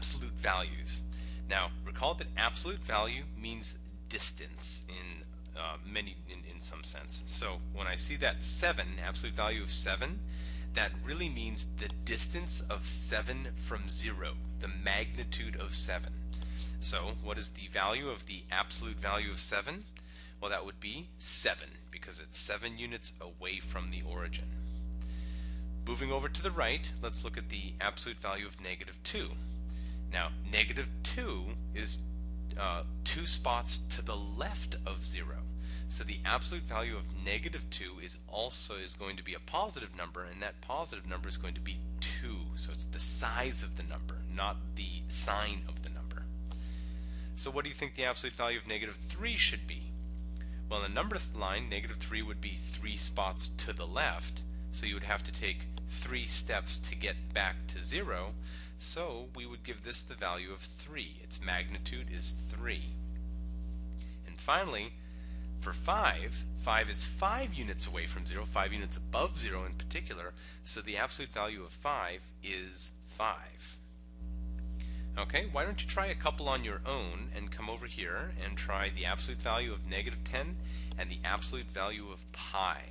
absolute values. Now, recall that absolute value means distance in in some sense. So when I see that 7, absolute value of 7, that really means the distance of 7 from 0, the magnitude of 7. So what is the value of the absolute value of 7? Well, that would be 7, because it's 7 units away from the origin. Moving over to the right, let's look at the absolute value of -2. Now, -2 is 2 spots to the left of 0. So the absolute value of -2 is going to be a positive number, and that positive number is going to be 2. So it's the size of the number, not the sign of the number. So what do you think the absolute value of -3 should be? Well, in the number line, -3 would be 3 spots to the left, so you would have to take 3 steps to get back to 0. So we would give this the value of 3. Its magnitude is 3. And finally, for 5 is 5 units away from 0, 5 units above 0 in particular, so the absolute value of 5 is 5. Okay, why don't you try a couple on your own and come over here and try the absolute value of -10 and the absolute value of pi.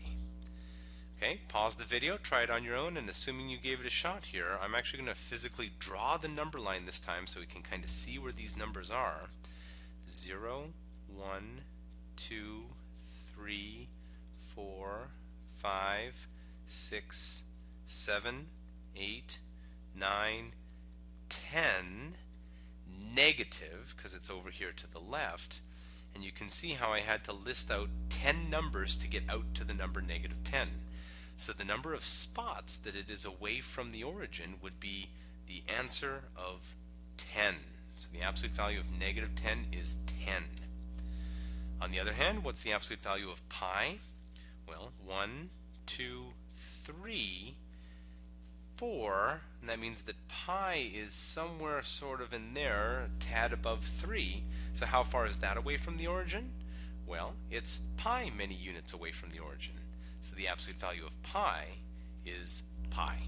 Okay, pause the video, try it on your own, and assuming you gave it a shot here, I'm actually going to physically draw the number line this time so we can kind of see where these numbers are. 0, 1, 2, 3, 4, 5, 6, 7, 8, 9, 10, negative, because it's over here to the left, and you can see how I had to list out 10 numbers to get out to the number -10. So the number of spots that it is away from the origin would be the answer of 10. So the absolute value of -10 is 10. On the other hand, what's the absolute value of pi? Well, 1, 2, 3, 4, and that means that pi is somewhere sort of in there, a tad above 3. So how far is that away from the origin? Well, it's pi many units away from the origin. So the absolute value of pi is pi.